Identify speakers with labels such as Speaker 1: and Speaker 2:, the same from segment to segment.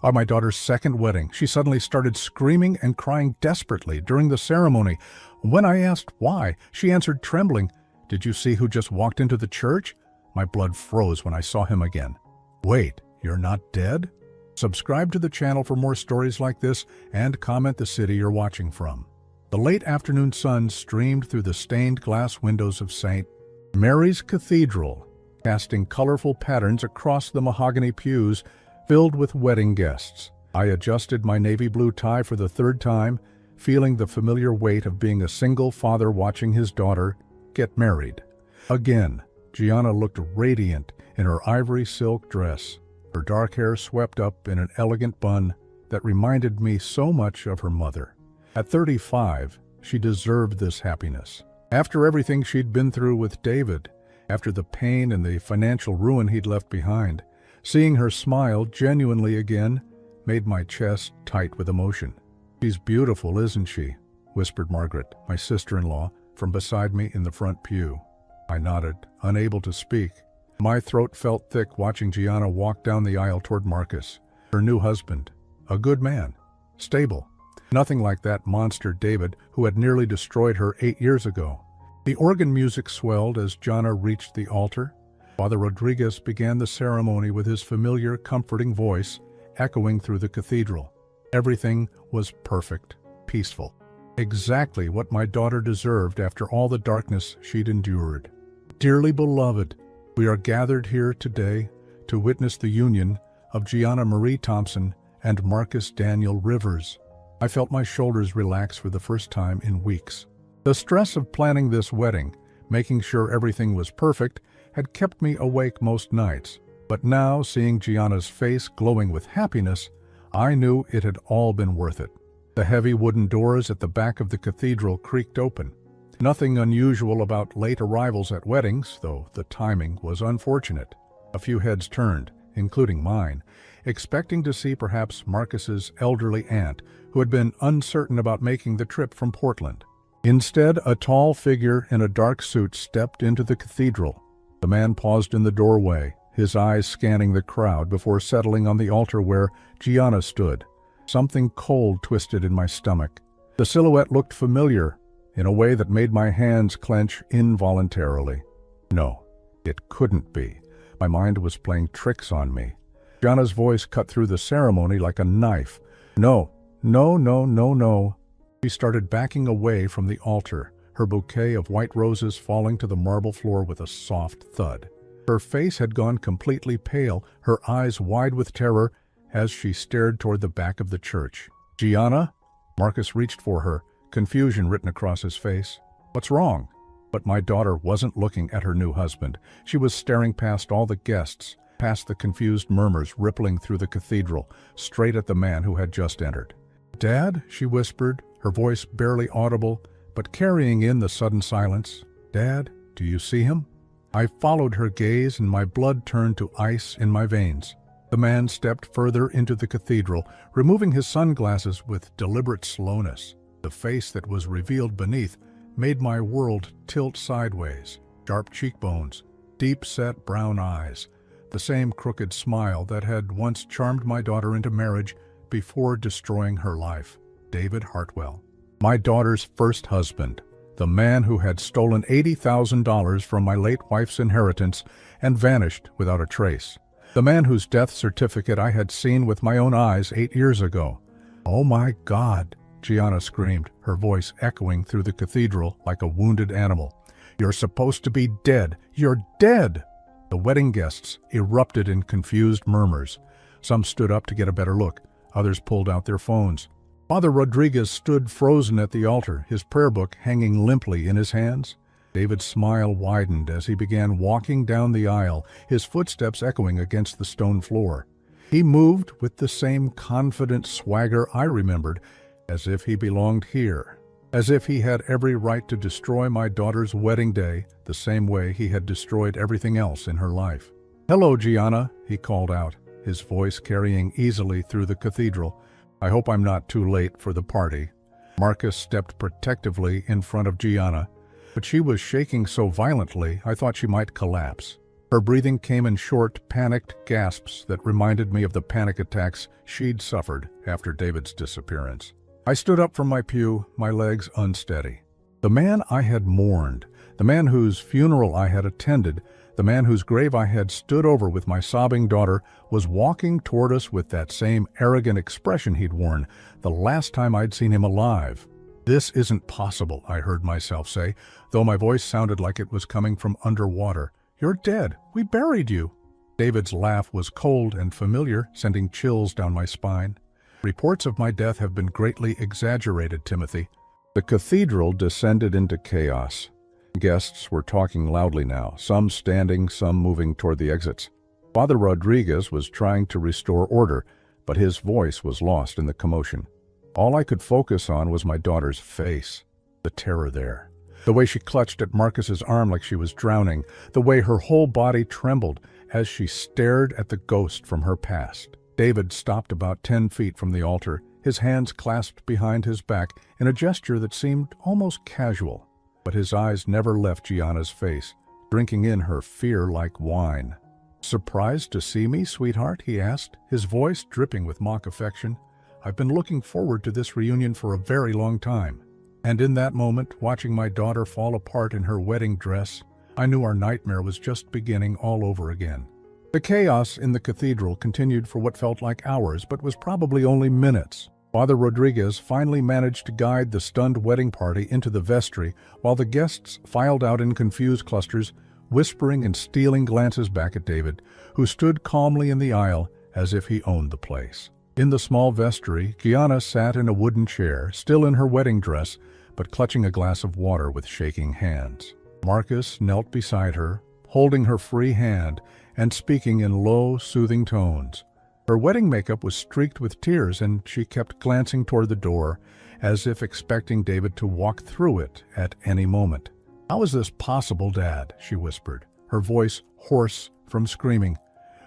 Speaker 1: On my daughter's second wedding, she suddenly started screaming and crying desperately during the ceremony. When I asked why, she answered trembling, "Did you see who just walked into the church?" My blood froze when I saw him again. Wait, you're not dead? Subscribe to the channel for more stories like this and comment the city you're watching from. The late afternoon sun streamed through the stained glass windows of St. Mary's Cathedral, casting colorful patterns across the mahogany pews filled with wedding guests. I adjusted my navy blue tie for the third time, feeling the familiar weight of being a single father watching his daughter get married. Again, Gianna looked radiant in her ivory silk dress, her dark hair swept up in an elegant bun that reminded me so much of her mother. At 35, she deserved this happiness. After everything she'd been through with David, after the pain and the financial ruin he'd left behind, seeing her smile genuinely again made my chest tight with emotion. "She's beautiful, isn't she?" whispered Margaret, my sister-in-law, from beside me in the front pew. I nodded, unable to speak. My throat felt thick watching Gianna walk down the aisle toward Marcus, her new husband. A good man, stable. Nothing like that monster David who had nearly destroyed her 8 years ago. The organ music swelled as Gianna reached the altar. Father Rodriguez began the ceremony with his familiar, comforting voice echoing through the cathedral. Everything was perfect, peaceful. Exactly what my daughter deserved after all the darkness she'd endured. Dearly beloved, we are gathered here today to witness the union of Gianna Marie Thompson and Marcus Daniel Rivers. I felt my shoulders relax for the first time in weeks. The stress of planning this wedding, making sure everything was perfect, had kept me awake most nights. But now, seeing Gianna's face glowing with happiness, I knew it had all been worth it. The heavy wooden doors at the back of the cathedral creaked open. Nothing unusual about late arrivals at weddings, though the timing was unfortunate. A few heads turned, including mine, expecting to see perhaps Marcus's elderly aunt, who had been uncertain about making the trip from Portland. Instead, a tall figure in a dark suit stepped into the cathedral. The man paused in the doorway, his eyes scanning the crowd before settling on the altar where Gianna stood. Something cold twisted in my stomach. The silhouette looked familiar, in a way that made my hands clench involuntarily. No, it couldn't be. My mind was playing tricks on me. Gianna's voice cut through the ceremony like a knife. No. She started backing away from the altar, her bouquet of white roses falling to the marble floor with a soft thud. Her face had gone completely pale, her eyes wide with terror as she stared toward the back of the church. "Gianna?" Marcus reached for her, confusion written across his face. "What's wrong?" But my daughter wasn't looking at her new husband. She was staring past all the guests, past the confused murmurs rippling through the cathedral, straight at the man who had just entered. "Dad?" she whispered, her voice barely audible, but carrying in the sudden silence. "Dad, do you see him?" I followed her gaze and my blood turned to ice in my veins. The man stepped further into the cathedral, removing his sunglasses with deliberate slowness. The face that was revealed beneath made my world tilt sideways. Sharp cheekbones, deep-set brown eyes, the same crooked smile that had once charmed my daughter into marriage before destroying her life. David Hartwell, my daughter's first husband, the man who had stolen $80,000 from my late wife's inheritance and vanished without a trace. The man whose death certificate I had seen with my own eyes 8 years ago. "Oh my God," Gianna screamed, her voice echoing through the cathedral like a wounded animal. "You're supposed to be dead! You're dead!" The wedding guests erupted in confused murmurs. Some stood up to get a better look. Others pulled out their phones. Father Rodriguez stood frozen at the altar, his prayer book hanging limply in his hands. David's smile widened as he began walking down the aisle, his footsteps echoing against the stone floor. He moved with the same confident swagger I remembered, as if he belonged here, as if he had every right to destroy my daughter's wedding day the same way he had destroyed everything else in her life. "Hello, Gianna," he called out, his voice carrying easily through the cathedral. "I hope I'm not too late for the party." Marcus stepped protectively in front of Gianna, but she was shaking so violently I thought she might collapse. Her breathing came in short, panicked gasps that reminded me of the panic attacks she'd suffered after David's disappearance. I stood up from my pew, my legs unsteady. The man I had mourned, the man whose funeral I had attended, the man whose grave I had stood over with my sobbing daughter, was walking toward us with that same arrogant expression he'd worn the last time I'd seen him alive. "This isn't possible," I heard myself say, though my voice sounded like it was coming from underwater. "You're dead. We buried you." David's laugh was cold and familiar, sending chills down my spine. "Reports of my death have been greatly exaggerated, Timothy." The cathedral descended into chaos. Guests were talking loudly now, some standing, some moving toward the exits. Father Rodriguez was trying to restore order, but his voice was lost in the commotion. All I could focus on was my daughter's face, the terror there. The way she clutched at Marcus's arm like she was drowning, the way her whole body trembled as she stared at the ghost from her past. David stopped about 10 feet from the altar, his hands clasped behind his back in a gesture that seemed almost casual. But his eyes never left Gianna's face, drinking in her fear like wine. "Surprised to see me, sweetheart?" he asked, his voice dripping with mock affection. "I've been looking forward to this reunion for a very long time." And in that moment, watching my daughter fall apart in her wedding dress, I knew our nightmare was just beginning all over again. The chaos in the cathedral continued for what felt like hours, but was probably only minutes. Father Rodriguez finally managed to guide the stunned wedding party into the vestry, while the guests filed out in confused clusters, whispering and stealing glances back at David, who stood calmly in the aisle as if he owned the place. In the small vestry, Gianna sat in a wooden chair, still in her wedding dress, but clutching a glass of water with shaking hands. Marcus knelt beside her, holding her free hand and speaking in low, soothing tones. Her wedding makeup was streaked with tears, and she kept glancing toward the door, as if expecting David to walk through it at any moment. "How is this possible, Dad?" she whispered, her voice hoarse from screaming.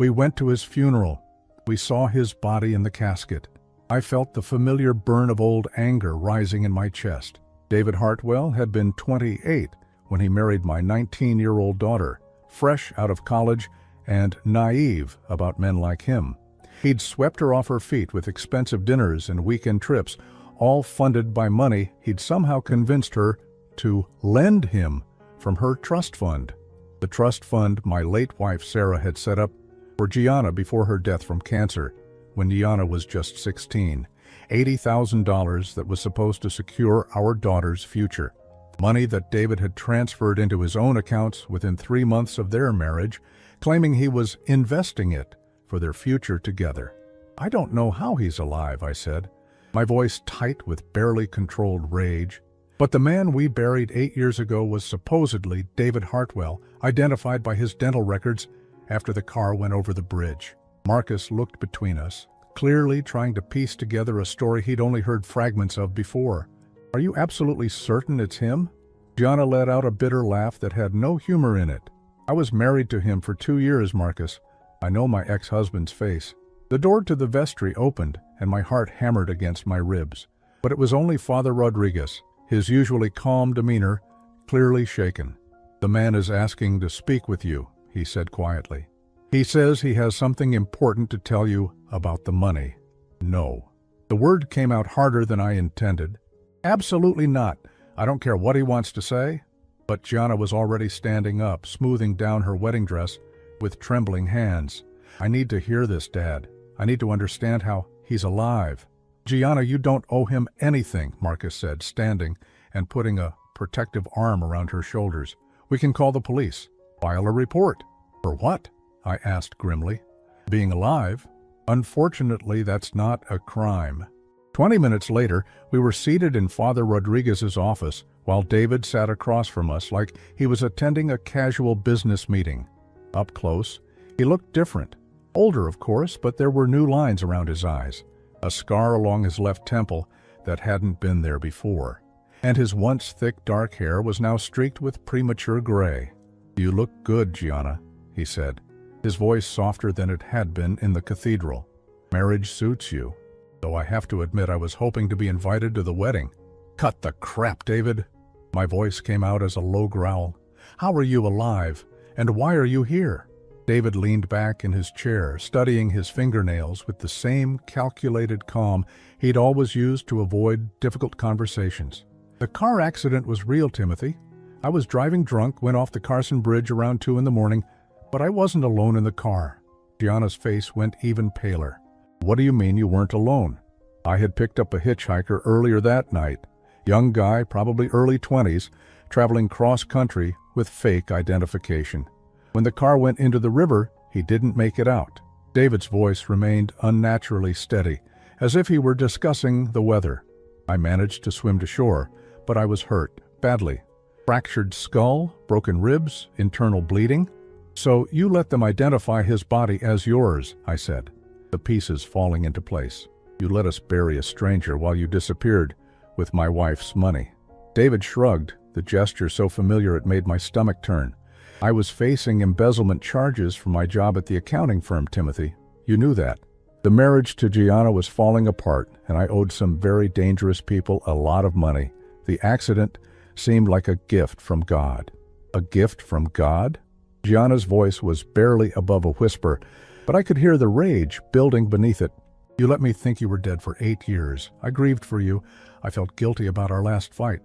Speaker 1: "We went to his funeral. We saw his body in the casket. I felt the familiar burn of old anger rising in my chest. David Hartwell had been 28 when he married my 19-year-old daughter, fresh out of college and naive about men like him. He'd swept her off her feet with expensive dinners and weekend trips, all funded by money he'd somehow convinced her to lend him from her trust fund. The trust fund my late wife Sarah had set up for Gianna before her death from cancer, when Gianna was just 16. $80,000 that was supposed to secure our daughter's future. Money that David had transferred into his own accounts within 3 months of their marriage, claiming he was investing it for their future together. "I don't know how he's alive," I said, my voice tight with barely controlled rage. "But the man we buried 8 years ago was supposedly David Hartwell, identified by his dental records after the car went over the bridge." Marcus looked between us, clearly trying to piece together a story he'd only heard fragments of before. "Are you absolutely certain it's him?" Gianna let out a bitter laugh that had no humor in it. "I was married to him for 2 years, Marcus. I know my ex-husband's face." The door to the vestry opened, and my heart hammered against my ribs. But it was only Father Rodriguez, his usually calm demeanor clearly shaken. "The man is asking to speak with you," he said quietly. "He says he has something important to tell you about the money." "No." The word came out harder than I intended. "Absolutely not. I don't care what he wants to say." But Gianna was already standing up, smoothing down her wedding dress with trembling hands. "I need to hear this, Dad. I need to understand how he's alive." "Gianna, you don't owe him anything," Marcus said, standing and putting a protective arm around her shoulders. "We can call the police. File a report." "For what?" I asked grimly. "Being alive. Unfortunately, that's not a crime." 20 minutes later, we were seated in Father Rodriguez's office, while David sat across from us like he was attending a casual business meeting. Up close, he looked different. Older, of course, but there were new lines around his eyes, a scar along his left temple that hadn't been there before. And his once thick dark hair was now streaked with premature gray. "You look good, Gianna," he said, his voice softer than it had been in the cathedral. "Marriage suits you, though I have to admit I was hoping to be invited to the wedding." "Cut the crap, David!" My voice came out as a low growl. "How are you alive? And why are you here?" David leaned back in his chair, studying his fingernails with the same calculated calm he'd always used to avoid difficult conversations. The car accident was real, Timothy. I was driving drunk, went off the Carson Bridge around 2 in the morning, but I wasn't alone in the car. Gianna's face went even paler. What do you mean you weren't alone? I had picked up a hitchhiker earlier that night. Young guy, probably early 20s, traveling cross-country with fake identification. When the car went into the river, he didn't make it out. David's voice remained unnaturally steady, as if he were discussing the weather. I managed to swim to shore, but I was hurt, badly. Fractured skull, broken ribs, internal bleeding. So you let them identify his body as yours, I said, the pieces falling into place. You let us bury a stranger while you disappeared with my wife's money. David shrugged, the gesture so familiar it made my stomach turn. I was facing embezzlement charges for my job at the accounting firm, Timothy. You knew that. The marriage to Gianna was falling apart, and I owed some very dangerous people a lot of money. The accident seemed like a gift from God. A gift from God? Gianna's voice was barely above a whisper, but I could hear the rage building beneath it. You let me think you were dead for 8 years. I grieved for you. I felt guilty about our last fight.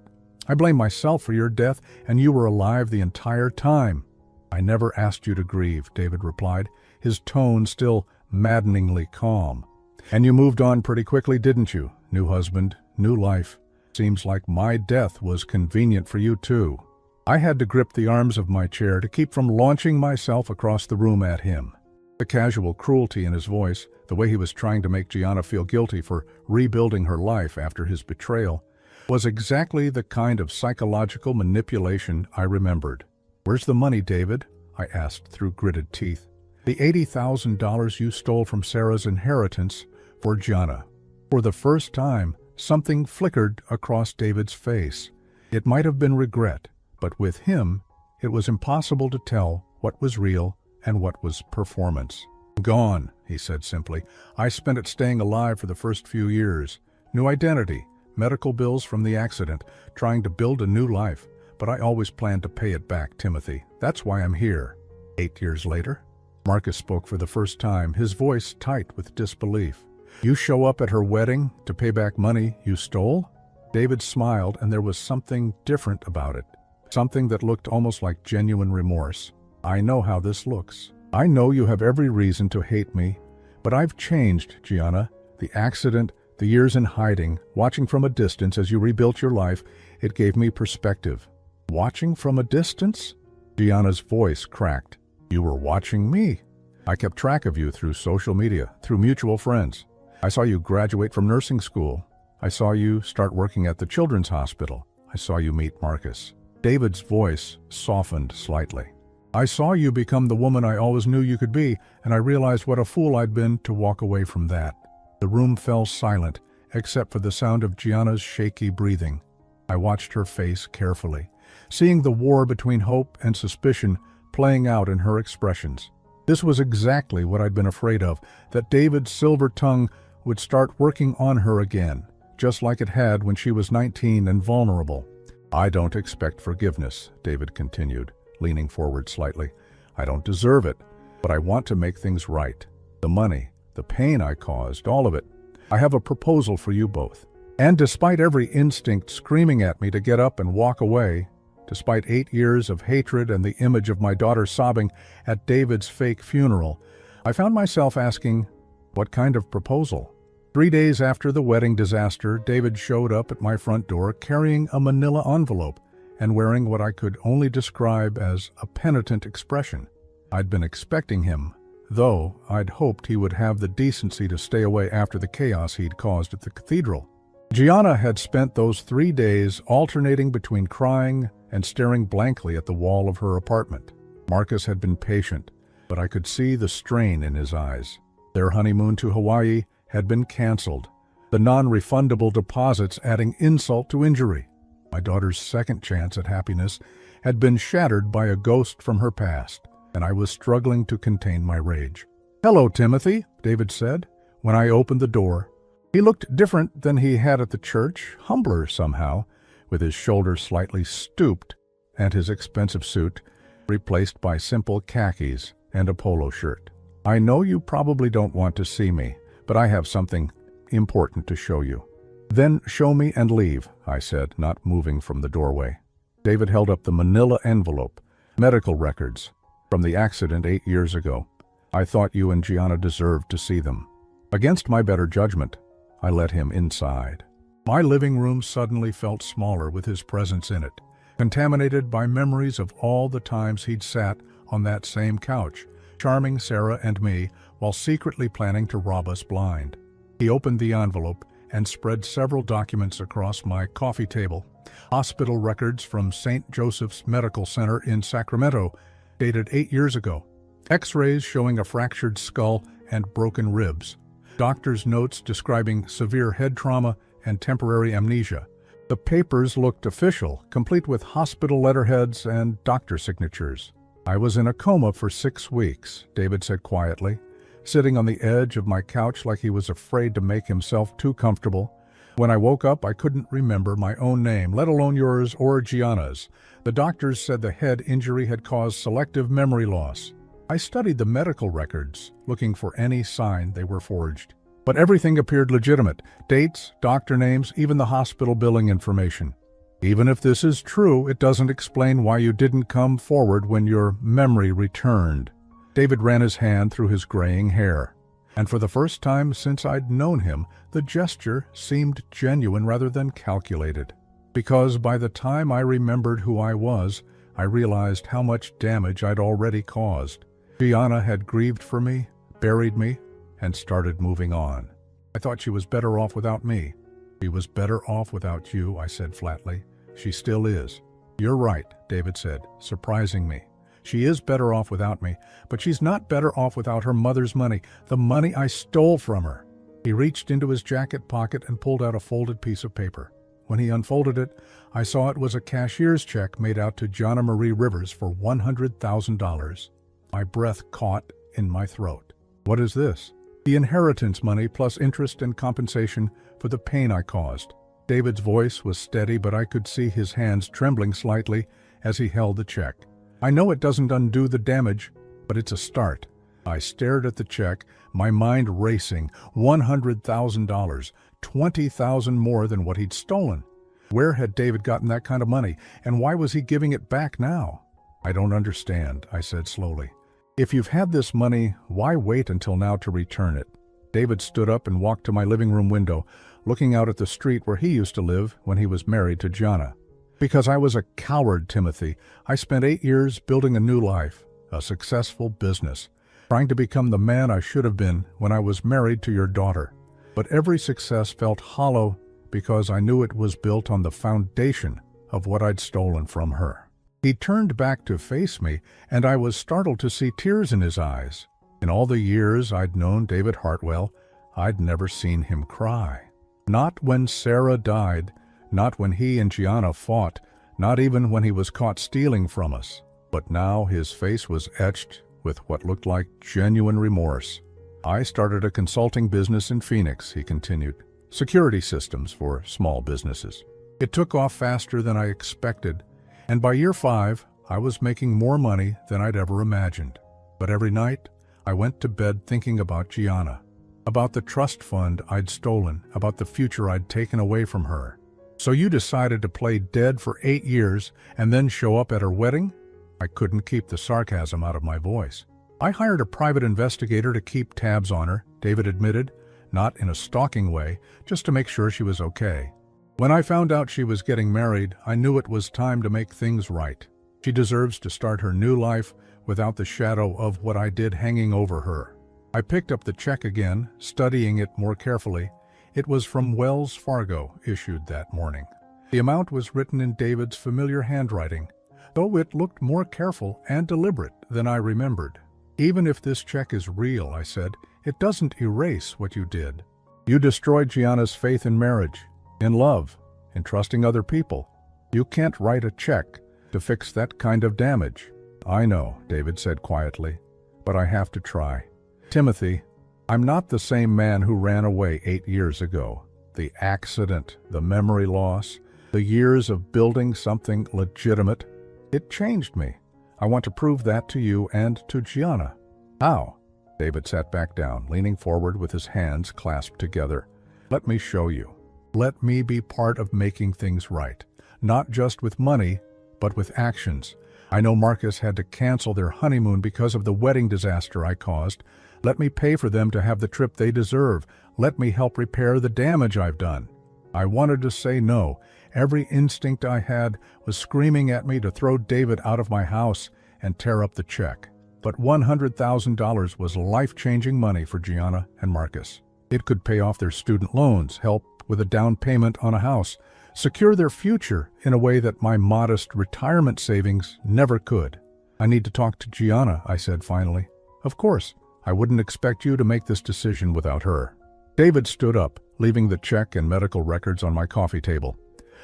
Speaker 1: I blame myself for your death, and you were alive the entire time. I never asked you to grieve, David replied, his tone still maddeningly calm. And you moved on pretty quickly, didn't you? New husband, new life. Seems like my death was convenient for you too. I had to grip the arms of my chair to keep from launching myself across the room at him. The casual cruelty in his voice, the way he was trying to make Gianna feel guilty for rebuilding her life after his betrayal, was exactly the kind of psychological manipulation I remembered. Where's the money, David? I asked through gritted teeth. The $80,000 you stole from Sarah's inheritance for Gianna. For the first time, something flickered across David's face. It might have been regret, but with him, it was impossible to tell what was real and what was performance. Gone, he said simply. I spent it staying alive for the first few years. New identity, medical bills from the accident, trying to build a new life. But I always planned to pay it back, Timothy. That's why I'm here. 8 years later, Marcus spoke for the first time, his voice tight with disbelief. You show up at her wedding to pay back money you stole? David smiled, and there was something different about it. Something that looked almost like genuine remorse. I know how this looks. I know you have every reason to hate me, but I've changed, Gianna. The accident, the years in hiding, watching from a distance as you rebuilt your life, it gave me perspective. Watching from a distance? Gianna's voice cracked. You were watching me. I kept track of you through social media, through mutual friends. I saw you graduate from nursing school. I saw you start working at the children's hospital. I saw you meet Marcus. David's voice softened slightly. I saw you become the woman I always knew you could be, and I realized what a fool I'd been to walk away from that. The room fell silent, except for the sound of Gianna's shaky breathing. I watched her face carefully, seeing the war between hope and suspicion playing out in her expressions. This was exactly what I'd been afraid of, that David's silver tongue would start working on her again, just like it had when she was 19 and vulnerable. I don't expect forgiveness, David continued, leaning forward slightly. I don't deserve it, but I want to make things right. The money, the pain I caused, all of it. I have a proposal for you both. And despite every instinct screaming at me to get up and walk away, despite 8 years of hatred and the image of my daughter sobbing at David's fake funeral, I found myself asking, what kind of proposal? 3 days after the wedding disaster, David showed up at my front door carrying a manila envelope and wearing what I could only describe as a penitent expression. I'd been expecting him, though I'd hoped he would have the decency to stay away after the chaos he'd caused at the cathedral. Gianna had spent those 3 days alternating between crying and staring blankly at the wall of her apartment. Marcus had been patient, but I could see the strain in his eyes. Their honeymoon to Hawaii had been canceled, the non-refundable deposits adding insult to injury. My daughter's second chance at happiness had been shattered by a ghost from her past, and I was struggling to contain my rage. "Hello, Timothy," David said, when I opened the door. He looked different than he had at the church, humbler somehow, with his shoulders slightly stooped and his expensive suit replaced by simple khakis. and a polo shirt. I know you probably don't want to see me, but I have something important to show you. Then show me and leave, I said, not moving from the doorway. David held up the manila envelope, medical records, from the accident 8 years ago. I thought you and Gianna deserved to see them. Against my better judgment, I let him inside. My living room suddenly felt smaller with his presence in it, contaminated by memories of all the times he'd sat on that same couch, charming Sarah and me while secretly planning to rob us blind. He opened the envelope and spread several documents across my coffee table. Hospital records from St. Joseph's Medical Center in Sacramento, dated 8 years ago. X-rays showing a fractured skull and broken ribs. Doctor's notes describing severe head trauma and temporary amnesia. The papers looked official, complete with hospital letterheads and doctor signatures. I was in a coma for 6 weeks, David said quietly, sitting on the edge of my couch like he was afraid to make himself too comfortable. When I woke up, I couldn't remember my own name, let alone yours or Gianna's. The doctors said the head injury had caused selective memory loss. I studied the medical records, looking for any sign they were forged. But everything appeared legitimate. Dates, doctor names, even the hospital billing information. Even if this is true, it doesn't explain why you didn't come forward when your memory returned. David ran his hand through his graying hair. And for the first time since I'd known him, the gesture seemed genuine rather than calculated. Because by the time I remembered who I was, I realized how much damage I'd already caused. Gianna had grieved for me, buried me, and started moving on. I thought she was better off without me. She was better off without you, I said flatly. She still is. You're right, David said, surprising me. She is better off without me, but she's not better off without her mother's money, the money I stole from her. He reached into his jacket pocket and pulled out a folded piece of paper. When he unfolded it, I saw it was a cashier's check made out to Gianna Marie Rivers for $100,000. My breath caught in my throat. What is this? The inheritance money plus interest and compensation for the pain I caused. David's voice was steady, but I could see his hands trembling slightly as he held the check. I know it doesn't undo the damage, but it's a start. I stared at the check, my mind racing. $100,000, $20,000 more than what he'd stolen. Where had David gotten that kind of money, and why was he giving it back now? I don't understand, I said slowly. If you've had this money, why wait until now to return it? David stood up and walked to my living room window, looking out at the street where he used to live when he was married to Gianna. Because I was a coward, Timothy. I spent 8 years building a new life, a successful business, trying to become the man I should have been when I was married to your daughter. But every success felt hollow because I knew it was built on the foundation of what I'd stolen from her. He turned back to face me, and I was startled to see tears in his eyes. In all the years I'd known David Hartwell, I'd never seen him cry. Not when Sarah died, not when he and Gianna fought, not even when he was caught stealing from us. But now his face was etched with what looked like genuine remorse. I started a consulting business in Phoenix, he continued. Security systems for small businesses. It took off faster than I expected, and by year 5, I was making more money than I'd ever imagined. But every night, I went to bed thinking about Gianna, about the trust fund I'd stolen, about the future I'd taken away from her. So you decided to play dead for 8 years and then show up at her wedding? I couldn't keep the sarcasm out of my voice. I hired a private investigator to keep tabs on her, David admitted, not in a stalking way, just to make sure she was okay. When I found out she was getting married, I knew it was time to make things right. She deserves to start her new life without the shadow of what I did hanging over her. I picked up the check again, studying it more carefully. It was from Wells Fargo, issued that morning. The amount was written in David's familiar handwriting, though it looked more careful and deliberate than I remembered. Even if this check is real, I said, it doesn't erase what you did. You destroyed Gianna's faith in marriage, in love, in trusting other people. You can't write a check to fix that kind of damage. I know, David said quietly, but I have to try. Timothy, I'm not the same man who ran away 8 years ago. The accident, the memory loss, the years of building something legitimate, it changed me. I want to prove that to you and to Gianna. How? David sat back down, leaning forward with his hands clasped together. Let me show you. Let me be part of making things right. Not just with money, but with actions. I know Marcus had to cancel their honeymoon because of the wedding disaster I caused. Let me pay for them to have the trip they deserve. Let me help repair the damage I've done. I wanted to say no. Every instinct I had was screaming at me to throw David out of my house and tear up the check. But $100,000 was life-changing money for Gianna and Marcus. It could pay off their student loans, help with a down payment on a house, secure their future in a way that my modest retirement savings never could. I need to talk to Gianna, I said finally. Of course, I wouldn't expect you to make this decision without her. David stood up, leaving the check and medical records on my coffee table.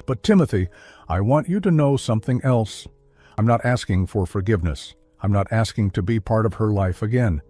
Speaker 1: But Timothy, I want you to know something else. I'm not asking for forgiveness. I'm not asking to be part of her life again.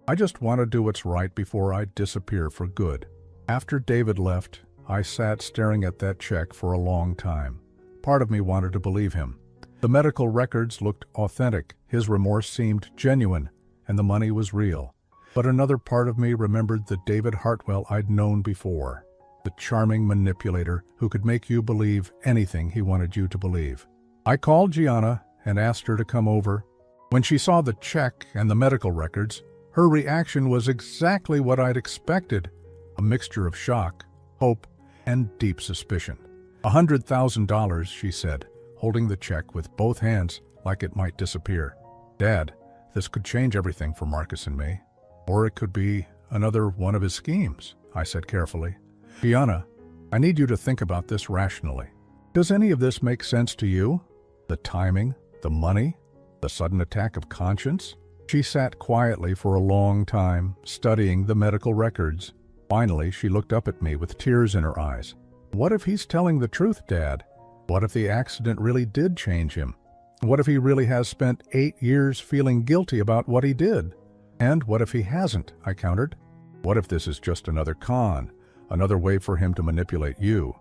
Speaker 1: I just want to do what's right before I disappear for good. After David left, I sat staring at that check for a long time. Part of me wanted to believe him. The medical records looked authentic, his remorse seemed genuine, and the money was real. But another part of me remembered the David Hartwell I'd known before, the charming manipulator who could make you believe anything he wanted you to believe. I called Gianna and asked her to come over. When she saw the check and the medical records, her reaction was exactly what I'd expected, a mixture of shock, hope, and deep suspicion. $100,000, she said, holding the check with both hands like it might disappear. Dad, this could change everything for Marcus and me. Or it could be another one of his schemes, I said carefully. Gianna, I need you to think about this rationally. Does any of this make sense to you? The timing, the money, the sudden attack of conscience? She sat quietly for a long time, studying the medical records. Finally, she looked up at me with tears in her eyes. What if he's telling the truth, Dad? What if the accident really did change him? What if he really has spent 8 years feeling guilty about what he did? And what if he hasn't? I countered. What if this is just another con, another way for him to manipulate you?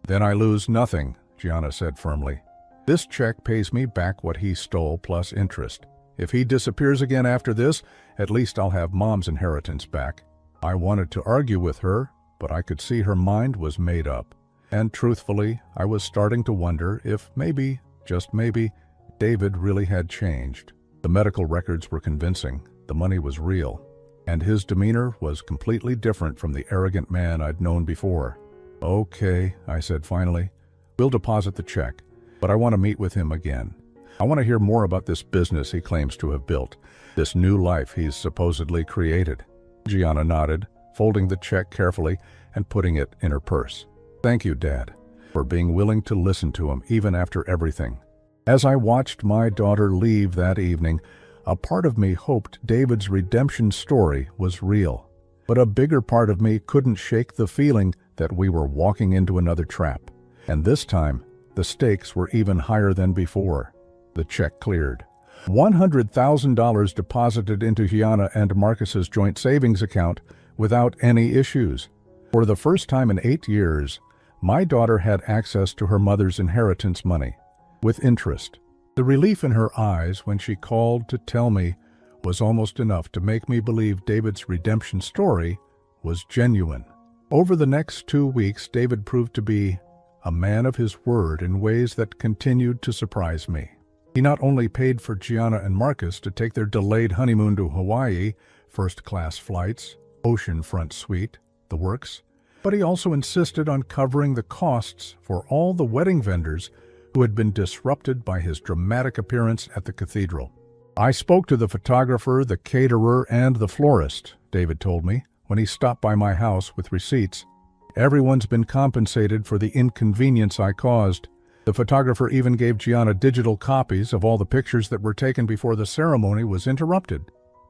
Speaker 1: Then I lose nothing, Gianna said firmly. This check pays me back what he stole plus interest. If he disappears again after this, at least I'll have Mom's inheritance back. I wanted to argue with her, but I could see her mind was made up. And truthfully, I was starting to wonder if maybe, just maybe, David really had changed. The medical records were convincing. The money was real. And his demeanor was completely different from the arrogant man I'd known before. Okay, I said finally. We'll deposit the check, but I want to meet with him again. I want to hear more about this business he claims to have built, this new life he's supposedly created. Gianna nodded, folding the check carefully and putting it in her purse. Thank you, Dad, for being willing to listen to him even after everything. As I watched my daughter leave that evening, a part of me hoped David's redemption story was real. But a bigger part of me couldn't shake the feeling that we were walking into another trap. And this time, the stakes were even higher than before. The check cleared. $100,000 deposited into Gianna and Marcus's joint savings account without any issues. For the first time in 8 years, my daughter had access to her mother's inheritance money, with interest. The relief in her eyes when she called to tell me was almost enough to make me believe David's redemption story was genuine. Over the next 2 weeks, David proved to be a man of his word in ways that continued to surprise me. He not only paid for Gianna and Marcus to take their delayed honeymoon to Hawaii, first-class flights, oceanfront suite, the works, but he also insisted on covering the costs for all the wedding vendors who had been disrupted by his dramatic appearance at the cathedral. I spoke to the photographer, the caterer, and the florist, David told me, when he stopped by my house with receipts. Everyone's been compensated for the inconvenience I caused. The photographer even gave Gianna digital copies of all the pictures that were taken before the ceremony was interrupted.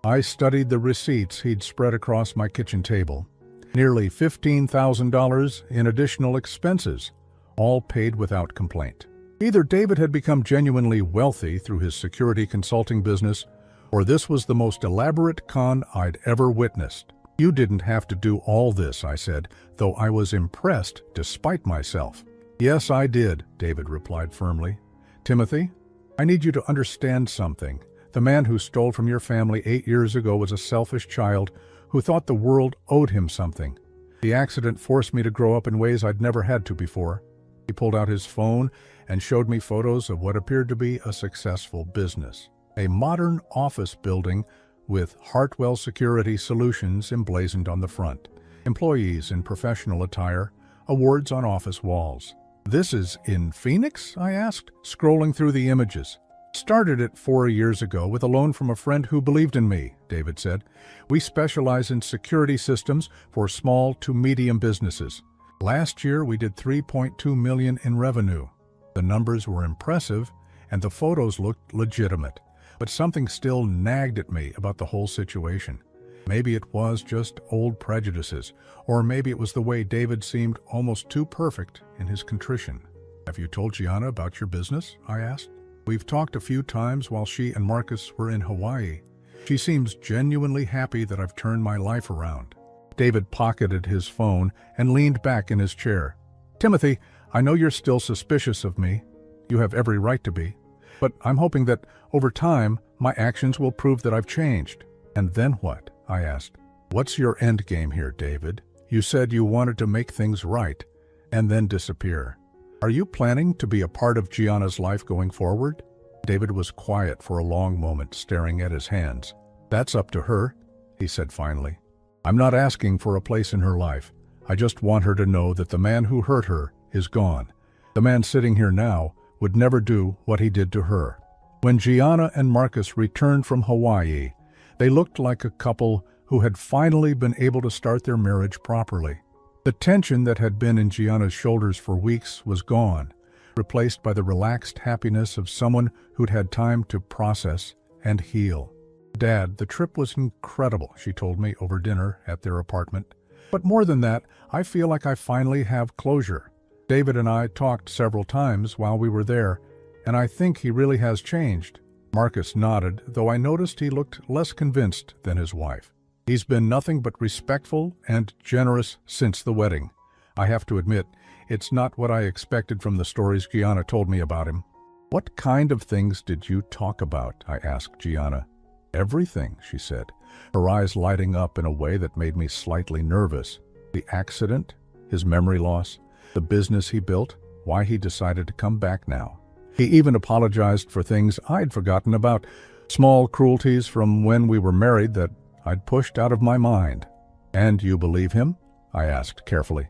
Speaker 1: I studied the receipts he'd spread across my kitchen table. Nearly $15,000 in additional expenses, all paid without complaint. Either David had become genuinely wealthy through his security consulting business, or this was the most elaborate con I'd ever witnessed. You didn't have to do all this, I said, though I was impressed despite myself. Yes, I did, David replied firmly. Timothy, I need you to understand something. The man who stole from your family 8 years ago was a selfish child who thought the world owed him something. The accident forced me to grow up in ways I'd never had to before. He pulled out his phone and showed me photos of what appeared to be a successful business. A modern office building with Hartwell Security Solutions emblazoned on the front. Employees in professional attire, awards on office walls. "This is in Phoenix?" I asked, scrolling through the images. "Started it 4 years ago with a loan from a friend who believed in me," David said. "We specialize in security systems for small to medium businesses. Last year we did $3.2 million in revenue." The numbers were impressive and the photos looked legitimate, but something still nagged at me about the whole situation. Maybe it was just old prejudices, or maybe it was the way David seemed almost too perfect in his contrition. "Have you told Gianna about your business?" I asked. "We've talked a few times while she and Marcus were in Hawaii. She seems genuinely happy that I've turned my life around." David pocketed his phone and leaned back in his chair. "Timothy, I know you're still suspicious of me. You have every right to be. But I'm hoping that, over time, my actions will prove that I've changed." "And then what?" I asked. "What's your end game here, David? You said you wanted to make things right, and then disappear. Are you planning to be a part of Gianna's life going forward?" David was quiet for a long moment, staring at his hands. "That's up to her," he said finally. "I'm not asking for a place in her life. I just want her to know that the man who hurt her is gone. The man sitting here now would never do what he did to her." When Gianna and Marcus returned from Hawaii, they looked like a couple who had finally been able to start their marriage properly. The tension that had been in Gianna's shoulders for weeks was gone, replaced by the relaxed happiness of someone who'd had time to process and heal. "Dad, the trip was incredible," she told me over dinner at their apartment. "But more than that, I feel like I finally have closure. David and I talked several times while we were there, and I think he really has changed." Marcus nodded, though I noticed he looked less convinced than his wife. "He's been nothing but respectful and generous since the wedding. I have to admit, it's not what I expected from the stories Gianna told me about him." "What kind of things did you talk about?" I asked Gianna. "Everything," she said, her eyes lighting up in a way that made me slightly nervous. The accident, his memory loss, the business he built, why he decided to come back now. He even apologized for things I'd forgotten about, small cruelties from when we were married that I'd pushed out of my mind. "And you believe him?" I asked carefully.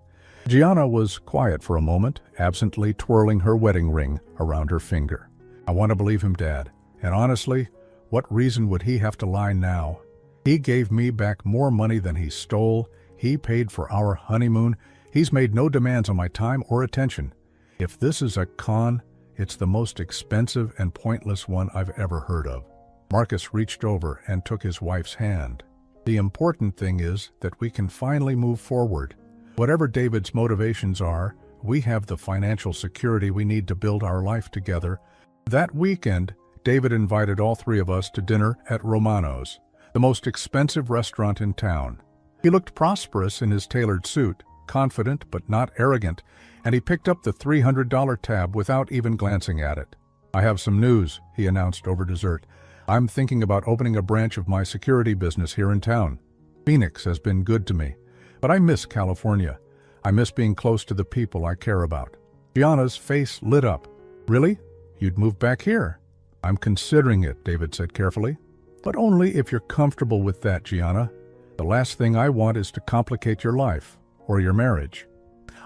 Speaker 1: Gianna was quiet for a moment, absently twirling her wedding ring around her finger. "I want to believe him, Dad. And honestly, what reason would he have to lie now? He gave me back more money than he stole. He paid for our honeymoon. He's made no demands on my time or attention. If this is a con, it's the most expensive and pointless one I've ever heard of." Marcus reached over and took his wife's hand. "The important thing is that we can finally move forward. Whatever David's motivations are, we have the financial security we need to build our life together." That weekend, David invited all three of us to dinner at Romano's, the most expensive restaurant in town. He looked prosperous in his tailored suit, confident but not arrogant, and he picked up the $300 tab without even glancing at it. "I have some news," he announced over dessert. "I'm thinking about opening a branch of my security business here in town. Phoenix has been good to me, but I miss California. I miss being close to the people I care about." Gianna's face lit up. "Really? You'd move back here?" "I'm considering it," David said carefully. "But only if you're comfortable with that, Gianna. The last thing I want is to complicate your life or your marriage."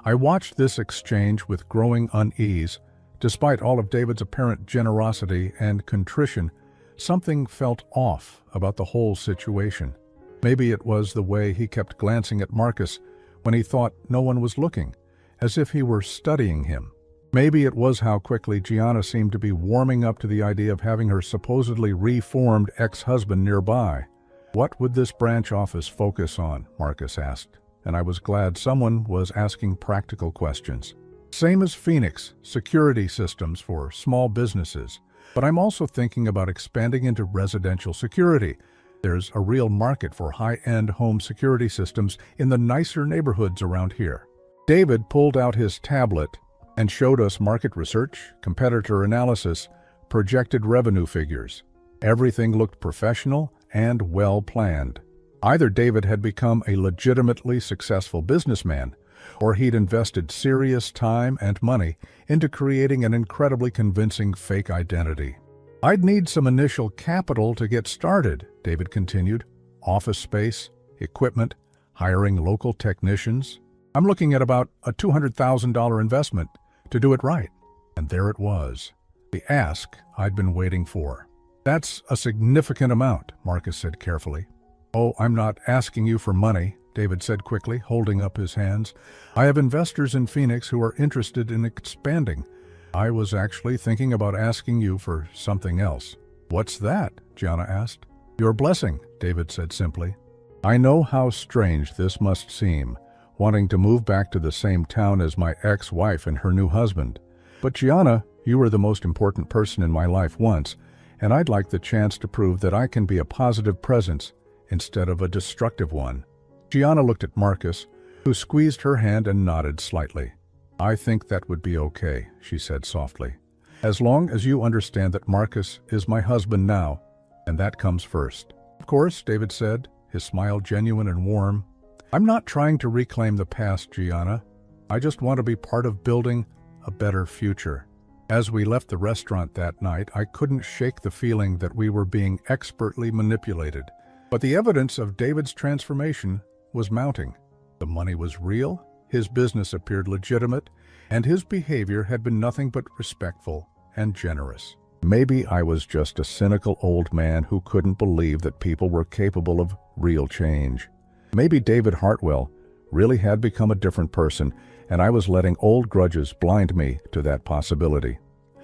Speaker 1: I watched this exchange with growing unease. Despite all of David's apparent generosity and contrition, something felt off about the whole situation. Maybe it was the way he kept glancing at Marcus when he thought no one was looking, as if he were studying him. Maybe it was how quickly Gianna seemed to be warming up to the idea of having her supposedly reformed ex-husband nearby. "What would this branch office focus on?" Marcus asked, and I was glad someone was asking practical questions. "Same as Phoenix, security systems for small businesses. But I'm also thinking about expanding into residential security. There's a real market for high-end home security systems in the nicer neighborhoods around here." David pulled out his tablet and showed us market research, competitor analysis, projected revenue figures. Everything looked professional and well-planned. Either David had become a legitimately successful businessman, or he'd invested serious time and money into creating an incredibly convincing fake identity. "I'd need some initial capital to get started," David continued. "Office space, equipment, hiring local technicians. I'm looking at about a $200,000 investment to do it right." And there it was, the ask I'd been waiting for. "That's a significant amount," Marcus said carefully. "Oh, I'm not asking you for money," David said quickly, holding up his hands. "I have investors in Phoenix who are interested in expanding. I was actually thinking about asking you for something else." "What's that?" Gianna asked. "Your blessing," David said simply. "I know how strange this must seem, wanting to move back to the same town as my ex-wife and her new husband. But Gianna, you were the most important person in my life once, and I'd like the chance to prove that I can be a positive presence instead of a destructive one." Gianna looked at Marcus, who squeezed her hand and nodded slightly. "I think that would be okay," she said softly. "As long as you understand that Marcus is my husband now, and that comes first." "Of course," David said, his smile genuine and warm. "I'm not trying to reclaim the past, Gianna. I just want to be part of building a better future." As we left the restaurant that night, I couldn't shake the feeling that we were being expertly manipulated. But the evidence of David's transformation was mounting. The money was real, his business appeared legitimate, and his behavior had been nothing but respectful and generous. Maybe I was just a cynical old man who couldn't believe that people were capable of real change. Maybe David Hartwell really had become a different person, and I was letting old grudges blind me to that possibility.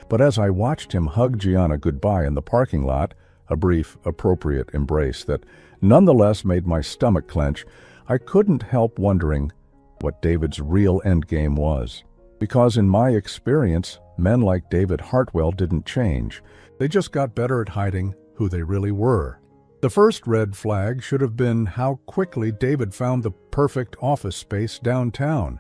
Speaker 1: But as I watched him hug Gianna goodbye in the parking lot, a brief, appropriate embrace that nonetheless made my stomach clench, I couldn't help wondering what David's real endgame was. Because in my experience, men like David Hartwell didn't change. They just got better at hiding who they really were. The first red flag should have been how quickly David found the perfect office space downtown.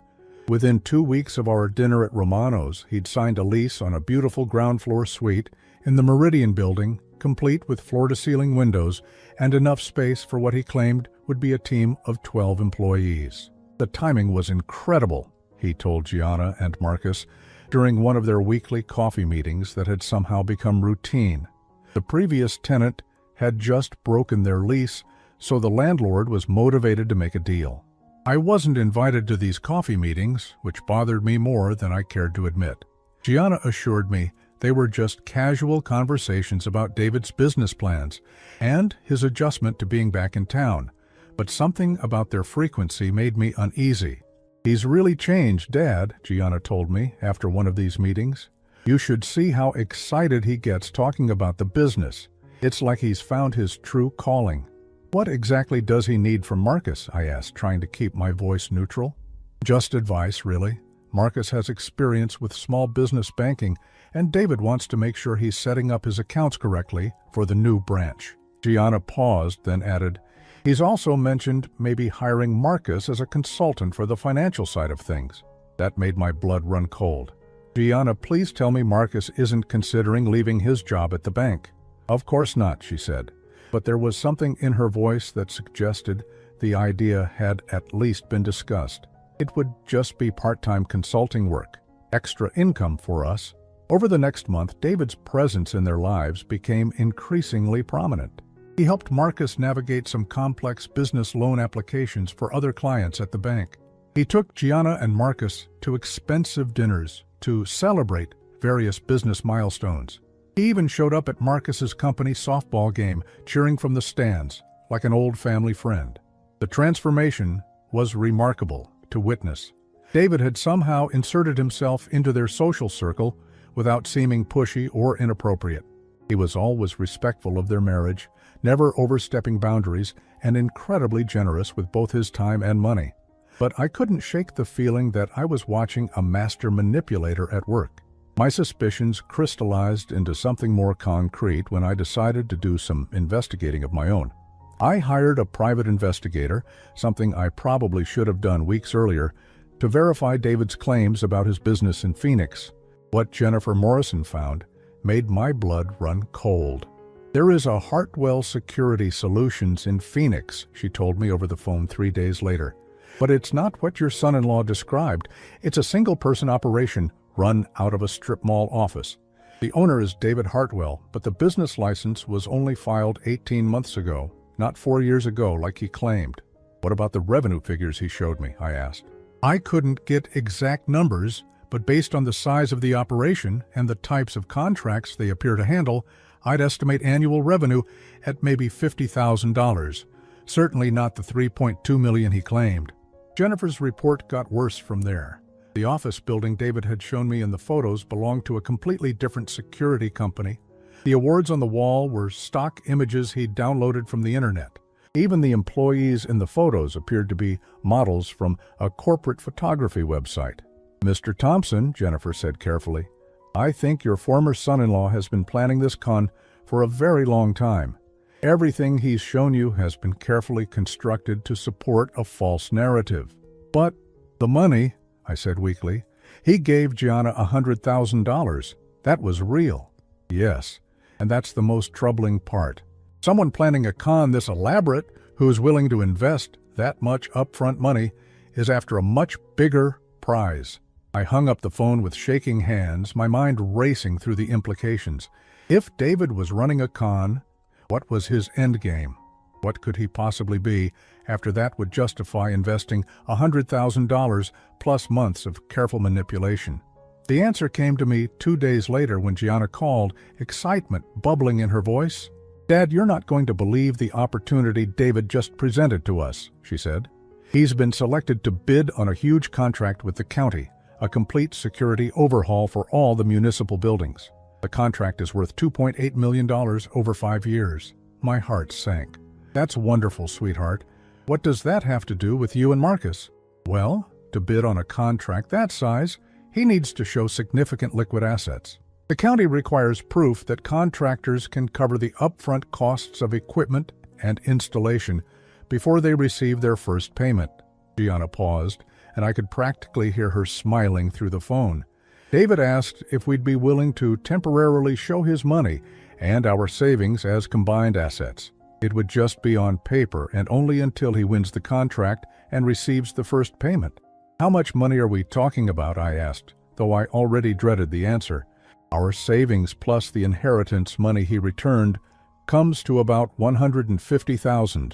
Speaker 1: Within 2 weeks of our dinner at Romano's, he'd signed a lease on a beautiful ground-floor suite in the Meridian building, complete with floor-to-ceiling windows and enough space for what he claimed would be a team of 12 employees. "The timing was incredible," he told Gianna and Marcus during one of their weekly coffee meetings that had somehow become routine. The previous tenant had just broken their lease, so the landlord was motivated to make a deal. I wasn't invited to these coffee meetings, which bothered me more than I cared to admit. Gianna assured me they were just casual conversations about David's business plans and his adjustment to being back in town, but something about their frequency made me uneasy. "He's really changed, Dad," Gianna told me after one of these meetings. "You should see how excited he gets talking about the business. It's like he's found his true calling." "What exactly does he need from Marcus?" I asked, trying to keep my voice neutral. "Just advice, really. Marcus has experience with small business banking, and David wants to make sure he's setting up his accounts correctly for the new branch." Gianna paused, then added, "He's also mentioned maybe hiring Marcus as a consultant for the financial side of things." That made my blood run cold. "Gianna, please tell me Marcus isn't considering leaving his job at the bank." "Of course not," she said, but there was something in her voice that suggested the idea had at least been discussed. It would just be part-time consulting work, extra income for us. Over the next month, David's presence in their lives became increasingly prominent. He helped Marcus navigate some complex business loan applications for other clients at the bank. He took Gianna and Marcus to expensive dinners to celebrate various business milestones. He even showed up at Marcus's company softball game, cheering from the stands, like an old family friend. The transformation was remarkable to witness. David had somehow inserted himself into their social circle without seeming pushy or inappropriate. He was always respectful of their marriage, never overstepping boundaries, and incredibly generous with both his time and money. But I couldn't shake the feeling that I was watching a master manipulator at work. My suspicions crystallized into something more concrete when I decided to do some investigating of my own. I hired a private investigator, something I probably should have done weeks earlier, to verify David's claims about his business in Phoenix. What Jennifer Morrison found made my blood run cold. There is a Hartwell Security Solutions in Phoenix, she told me over the phone 3 days later. But it's not what your son-in-law described. It's a single-person operation run out of a strip mall office. The owner is David Hartwell, but the business license was only filed 18 months ago, not 4 years ago like he claimed. What about the revenue figures he showed me? I asked. I couldn't get exact numbers, but based on the size of the operation and the types of contracts they appear to handle, I'd estimate annual revenue at maybe $50,000. Certainly not the $3.2 million he claimed. Jennifer's report got worse from there. The office building David had shown me in the photos belonged to a completely different security company. The awards on the wall were stock images he'd downloaded from the internet. Even the employees in the photos appeared to be models from a corporate photography website. Mr. Thompson, Jennifer said carefully, I think your former son-in-law has been planning this con for a very long time. Everything he's shown you has been carefully constructed to support a false narrative. But the money, I said weakly, he gave Gianna $100,000. That was real. Yes, and that's the most troubling part. Someone planning a con this elaborate, who is willing to invest that much upfront money, is after a much bigger prize. I hung up the phone with shaking hands, my mind racing through the implications. If David was running a con, what was his endgame? What could he possibly be after that would justify investing $100,000 plus months of careful manipulation? The answer came to me 2 days later when Gianna called, excitement bubbling in her voice. Dad, you're not going to believe the opportunity David just presented to us, she said. He's been selected to bid on a huge contract with the county, a complete security overhaul for all the municipal buildings. The contract is worth $2.8 million over 5 years. My heart sank. That's wonderful, sweetheart. What does that have to do with you and Marcus? Well, to bid on a contract that size, he needs to show significant liquid assets. The county requires proof that contractors can cover the upfront costs of equipment and installation before they receive their first payment. Gianna paused, and I could practically hear her smiling through the phone. David asked if we'd be willing to temporarily show his money and our savings as combined assets. It would just be on paper and only until he wins the contract and receives the first payment. How much money are we talking about? I asked, though I already dreaded the answer. Our savings plus the inheritance money he returned comes to about $150,000.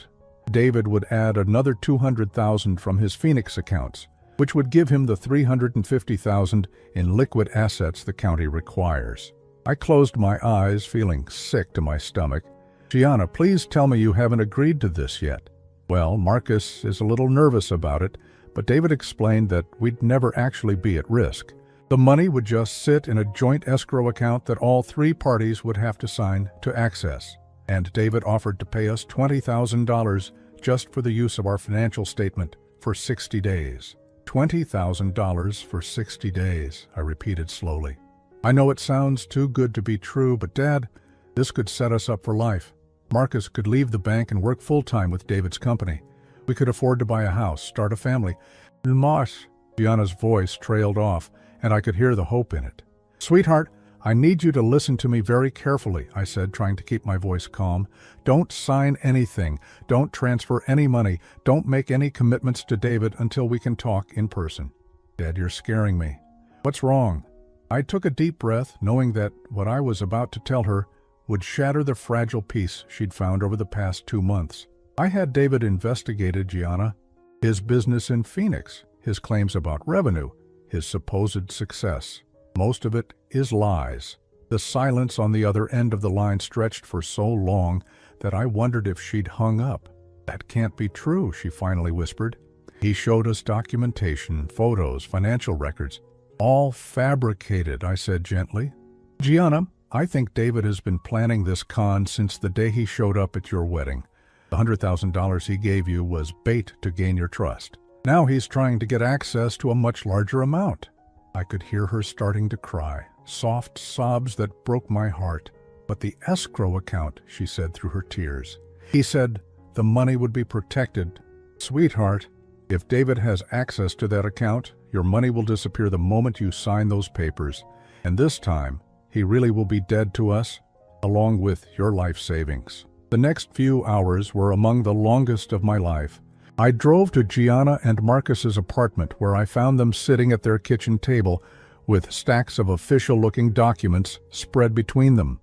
Speaker 1: David would add another $200,000 from his Phoenix accounts, which would give him the $350,000 in liquid assets the county requires. I closed my eyes, feeling sick to my stomach. Gianna, please tell me you haven't agreed to this yet. Well, Marcus is a little nervous about it, but David explained that we'd never actually be at risk. The money would just sit in a joint escrow account that all 3 parties would have to sign to access. And David offered to pay us $20,000 just for the use of our financial statement for 60 days. $20,000 for 60 days, I repeated slowly. I know it sounds too good to be true, but Dad, this could set us up for life. Marcus could leave the bank and work full-time with David's company. We could afford to buy a house, start a family. Remorse. Gianna's voice trailed off, and I could hear the hope in it. Sweetheart, I need you to listen to me very carefully, I said, trying to keep my voice calm. Don't sign anything. Don't transfer any money. Don't make any commitments to David until we can talk in person. Dad, you're scaring me. What's wrong? I took a deep breath, knowing that what I was about to tell her would shatter the fragile peace she'd found over the past 2 months. I had David investigated, Gianna. His business in Phoenix, his claims about revenue, his supposed success. Most of it is lies. The silence on the other end of the line stretched for so long that I wondered if she'd hung up. That can't be true, she finally whispered. He showed us documentation, photos, financial records. All fabricated, I said gently. Gianna, I think David has been planning this con since the day he showed up at your wedding. The $100,000 he gave you was bait to gain your trust. Now he's trying to get access to a much larger amount. I could hear her starting to cry, soft sobs that broke my heart. But the escrow account, she said through her tears. He said the money would be protected. Sweetheart, if David has access to that account, your money will disappear the moment you sign those papers. And this time, he really will be dead to us. along with your life savings. The next few hours were among the longest of my life. I drove to Gianna and Marcus's apartment, where I found them sitting at their kitchen table with stacks of official-looking documents spread between them.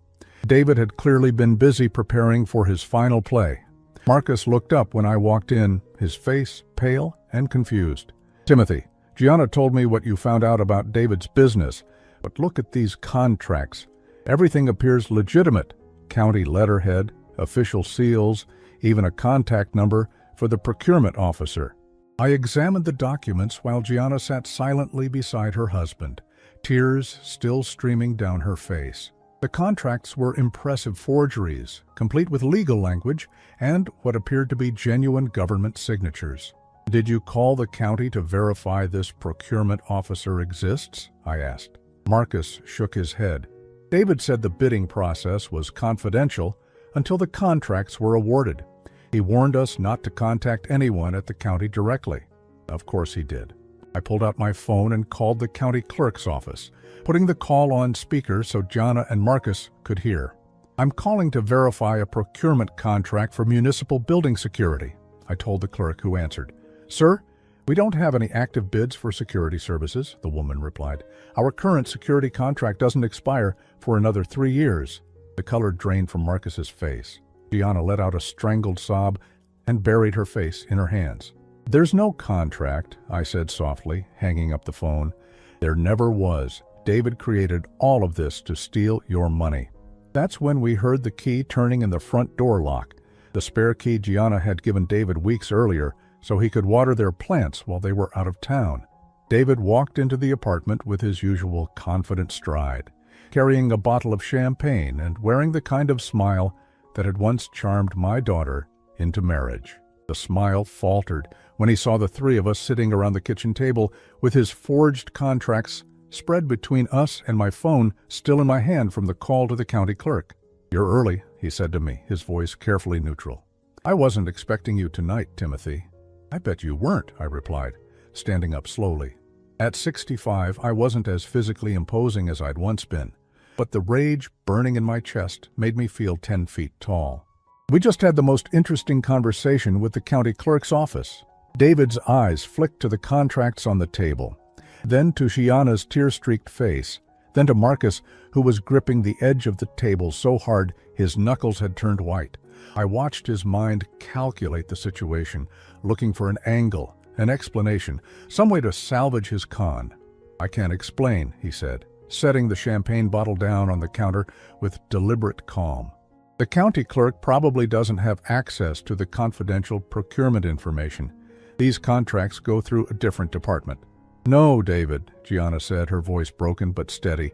Speaker 1: David had clearly been busy preparing for his final play. Marcus looked up when I walked in, his face pale and confused. "Timothy, Gianna told me what you found out about David's business, but look at these contracts. Everything appears legitimate. County letterhead, official seals, even a contact number for the procurement officer." I examined the documents while Gianna sat silently beside her husband, tears still streaming down her face. The contracts were impressive forgeries, complete with legal language and what appeared to be genuine government signatures. "Did you call the county to verify this procurement officer exists?" I asked. Marcus shook his head. David said the bidding process was confidential until the contracts were awarded. He warned us not to contact anyone at the county directly. Of course he did. I pulled out my phone and called the county clerk's office, putting the call on speaker so Gianna and Marcus could hear. "I'm calling to verify a procurement contract for municipal building security," I told the clerk, who answered. "Sir, we don't have any active bids for security services," the woman replied. "Our current security contract doesn't expire for another 3 years." The color drained from Marcus's face. Gianna let out a strangled sob and buried her face in her hands. "There's no contract," I said softly, hanging up the phone. "There never was. David created all of this to steal your money." That's when we heard the key turning in the front door lock, the spare key Gianna had given David weeks earlier so he could water their plants while they were out of town. David walked into the apartment with his usual confident stride, carrying a bottle of champagne and wearing the kind of smile that had once charmed my daughter into marriage. The smile faltered when he saw the three of us sitting around the kitchen table with his forged contracts spread between us and my phone still in my hand from the call to the county clerk. "You're early," he said to me, his voice carefully neutral. "I wasn't expecting you tonight, Timothy." "I bet you weren't," I replied, standing up slowly. At 65, I wasn't as physically imposing as I'd once been, but the rage burning in my chest made me feel 10 feet tall. "We just had the most interesting conversation with the county clerk's office." David's eyes flicked to the contracts on the table, then to Gianna's tear-streaked face, then to Marcus, who was gripping the edge of the table so hard his knuckles had turned white. I watched his mind calculate the situation, looking for an angle, an explanation, some way to salvage his con. "I can't explain," he said, setting the champagne bottle down on the counter with deliberate calm. "The county clerk probably doesn't have access to the confidential procurement information. These contracts go through a different department." "No, David," Gianna said, her voice broken but steady.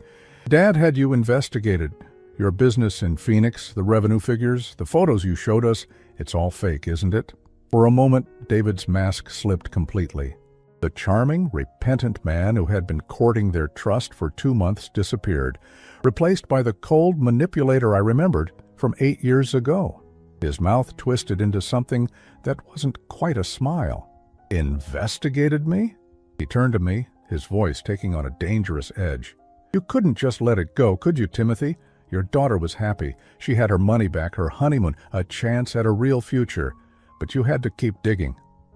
Speaker 1: "Dad had you investigated. Your business in Phoenix, the revenue figures, the photos you showed us, it's all fake, isn't it?" For a moment, David's mask slipped completely. The charming, repentant man who had been courting their trust for 2 months disappeared, replaced by the cold manipulator I remembered from 8 years ago. His mouth twisted into something that wasn't quite a smile. "Investigated me?" He turned to me, his voice taking on a dangerous edge. "You couldn't just let it go, could you, Timothy? Your daughter was happy. She had her money back, her honeymoon, a chance at a real future. But you had to keep digging."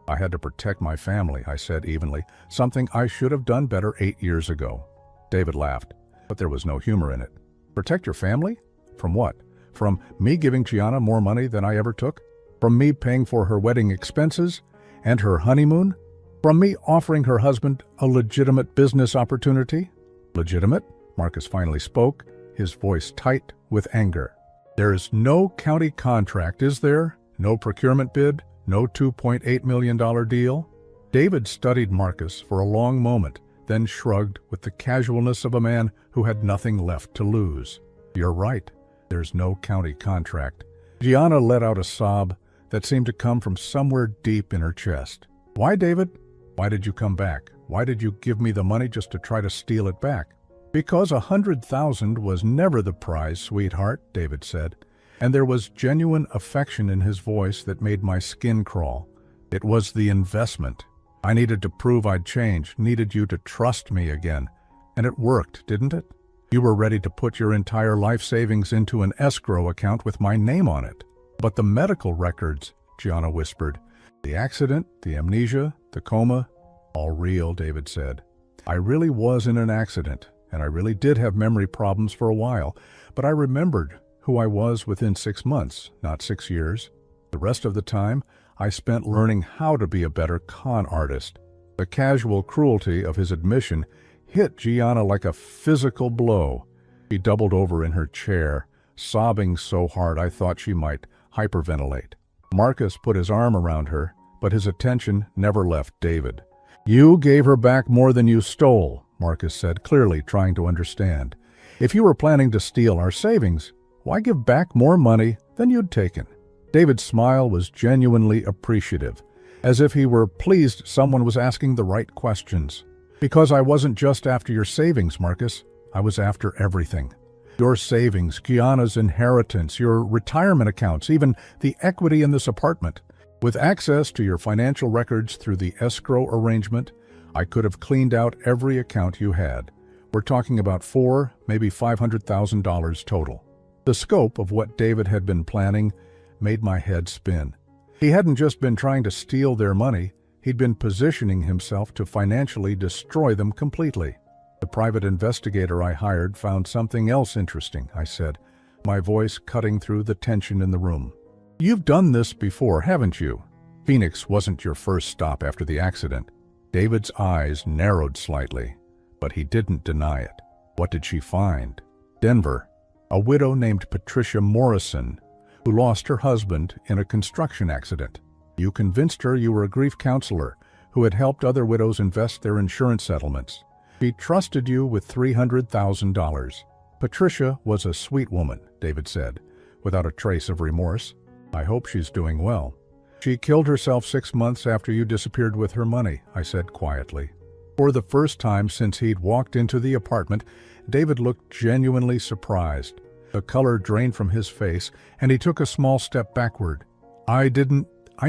Speaker 1: "I had to protect my family," I said evenly, "something I should have done better 8 years ago." David laughed, but there was no humor in it. "Protect your family? From what? From me giving Gianna more money than I ever took? From me paying for her wedding expenses and her honeymoon? From me offering her husband a legitimate business opportunity?" "Legitimate?" Marcus finally spoke, his voice tight with anger. "There's no county contract, is there? No procurement bid? No $2.8 million deal?" David studied Marcus for a long moment, then shrugged with the casualness of a man who had nothing left to lose. "You're right. There's no county contract." Gianna let out a sob that seemed to come from somewhere deep in her chest. "Why, David? Why did you come back? Why did you give me the money just to try to steal it back?" "Because 100,000 was never the prize, sweetheart," David said, and there was genuine affection in his voice that made my skin crawl. "It was the investment. I needed to prove I'd change, needed you to trust me again. And it worked, didn't it? You were ready to put your entire life savings into an escrow account with my name on it. But the medical records, Gianna whispered. The accident, the amnesia, the coma, all real, David said. I really was in an accident, and I really did have memory problems for a while, but I remembered who I was within 6 months, not 6 years. The rest of the time, I spent learning how to be a better con artist. The casual cruelty of his admission hit Gianna like a physical blow. She doubled over in her chair, sobbing so hard I thought she might hyperventilate. Marcus put his arm around her, but his attention never left David. You gave her back more than you stole, Marcus said, clearly trying to understand. If you were planning to steal our savings, why give back more money than you'd taken? David's smile was genuinely appreciative, as if he were pleased someone was asking the right questions. Because I wasn't just after your savings, Marcus. I was after everything. Your savings, Gianna's inheritance, your retirement accounts, even the equity in this apartment. With access to your financial records through the escrow arrangement, I could have cleaned out every account you had. We're talking about $400,000, maybe $500,000 total. The scope of what David had been planning made my head spin. He hadn't just been trying to steal their money, he'd been positioning himself to financially destroy them completely. The private investigator I hired found something else interesting, I said, my voice cutting through the tension in the room. You've done this before, haven't you? Phoenix wasn't your first stop after the accident. David's eyes narrowed slightly, but he didn't deny it. What did she find? Denver. A widow named Patricia Morrison, who lost her husband in a construction accident. You convinced her you were a grief counselor who had helped other widows invest their insurance settlements. She trusted you with $300,000. Patricia was a sweet woman, David said, without a trace of remorse. I hope she's doing well. She killed herself 6 months after you disappeared with her money, I said quietly. For the first time since he'd walked into the apartment, David looked genuinely surprised. The color drained from his face, and he took a small step backward. I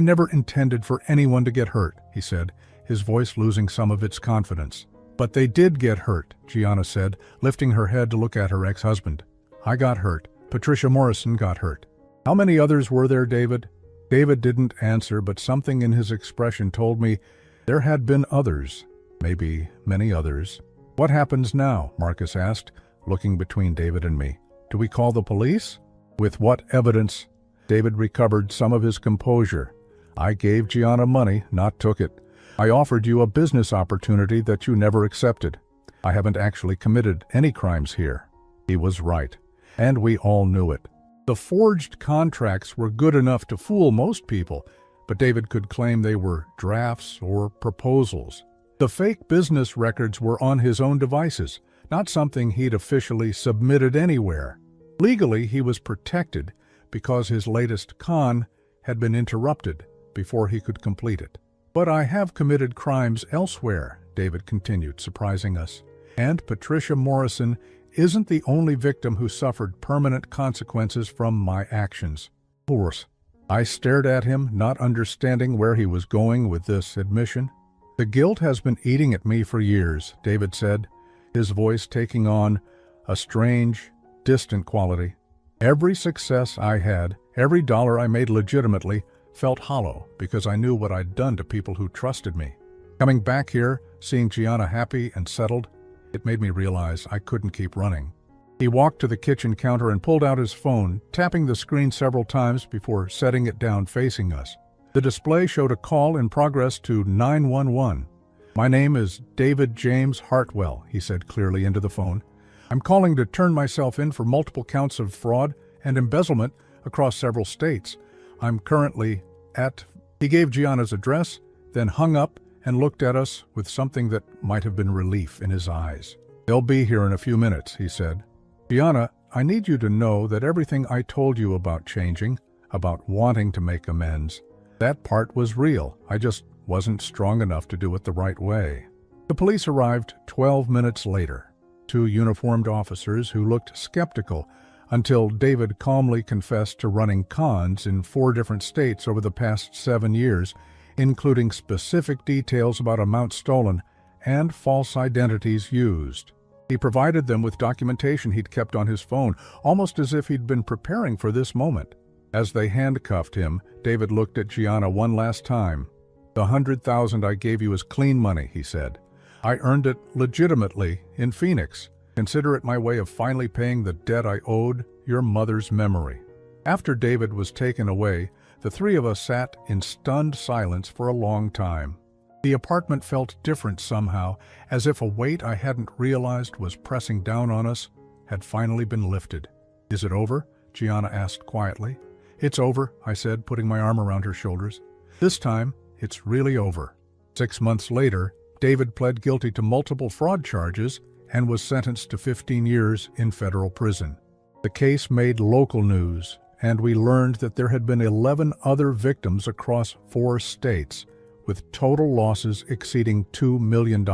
Speaker 1: never intended for anyone to get hurt, he said, his voice losing some of its confidence. But they did get hurt, Gianna said, lifting her head to look at her ex-husband. I got hurt. Patricia Morrison got hurt. How many others were there, David? David didn't answer, but something in his expression told me there had been others, maybe many others. What happens now? Marcus asked, looking between David and me. Do we call the police? With what evidence? David recovered some of his composure. I gave Gianna money, not took it. I offered you a business opportunity that you never accepted. I haven't actually committed any crimes here. He was right, and we all knew it. The forged contracts were good enough to fool most people, but David could claim they were drafts or proposals. The fake business records were on his own devices, not something he'd officially submitted anywhere. Legally, he was protected because his latest con had been interrupted before he could complete it. But I have committed crimes elsewhere, David continued, surprising us. And Patricia Morrison isn't the only victim who suffered permanent consequences from my actions. Of course. I stared at him, not understanding where he was going with this admission. The guilt has been eating at me for years, David said, his voice taking on a strange, distant quality. Every success I had, every dollar I made legitimately, felt hollow because I knew what I'd done to people who trusted me. Coming back here, seeing Gianna happy and settled, it made me realize I couldn't keep running. He walked to the kitchen counter and pulled out his phone, tapping the screen several times before setting it down facing us. The display showed a call in progress to 911. My name is David James Hartwell, he said clearly into the phone. I'm calling to turn myself in for multiple counts of fraud and embezzlement across several states. I'm currently at... He gave Gianna's address, then hung up and looked at us with something that might have been relief in his eyes. They'll be here in a few minutes, he said. Gianna, I need you to know that everything I told you about changing, about wanting to make amends, that part was real. I just wasn't strong enough to do it the right way. The police arrived 12 minutes later. 2 uniformed officers who looked skeptical until David calmly confessed to running cons in 4 different states over the past 7 years, including specific details about amounts stolen and false identities used. He provided them with documentation he'd kept on his phone, almost as if he'd been preparing for this moment. As they handcuffed him, David looked at Gianna one last time. "The $100,000 I gave you is clean money," he said. "I earned it legitimately in Phoenix. Consider it my way of finally paying the debt I owed your mother's memory." After David was taken away, the three of us sat in stunned silence for a long time. The apartment felt different somehow, as if a weight I hadn't realized was pressing down on us had finally been lifted. "Is it over?" Gianna asked quietly. "It's over," I said, putting my arm around her shoulders. "This time, it's really over." 6 months later, David pled guilty to multiple fraud charges and was sentenced to 15 years in federal prison. The case made local news, and we learned that there had been 11 other victims across 4 states, with total losses exceeding $2 million.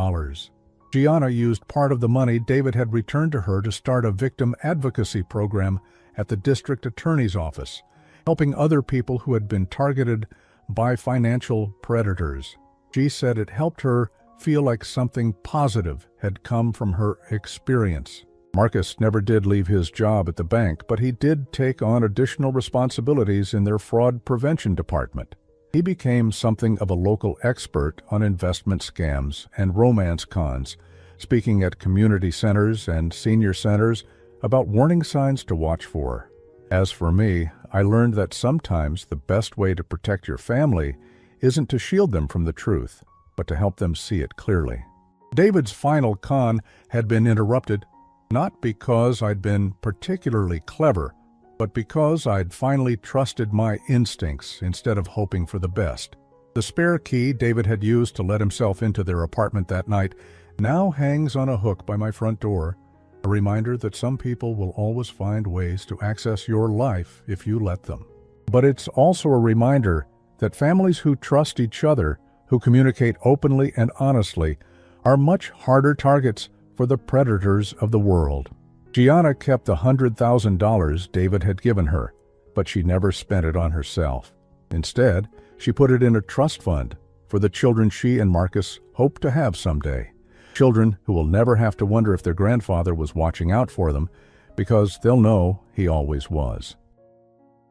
Speaker 1: Gianna used part of the money David had returned to her to start a victim advocacy program at the district attorney's office, helping other people who had been targeted by financial predators. She said it helped her feel like something positive had come from her experience. Marcus never did leave his job at the bank, but he did take on additional responsibilities in their fraud prevention department. He became something of a local expert on investment scams and romance cons, speaking at community centers and senior centers about warning signs to watch for. As for me, I learned that sometimes the best way to protect your family isn't to shield them from the truth, but to help them see it clearly. David's final con had been interrupted, not because I'd been particularly clever, but because I'd finally trusted my instincts instead of hoping for the best. The spare key David had used to let himself into their apartment that night now hangs on a hook by my front door, a reminder that some people will always find ways to access your life if you let them. But it's also a reminder that families who trust each other, who communicate openly and honestly, are much harder targets for the predators of the world. Gianna kept the $100,000 David had given her, but she never spent it on herself. Instead, she put it in a trust fund for the children she and Marcus hope to have someday. Children who will never have to wonder if their grandfather was watching out for them, because they'll know he always was.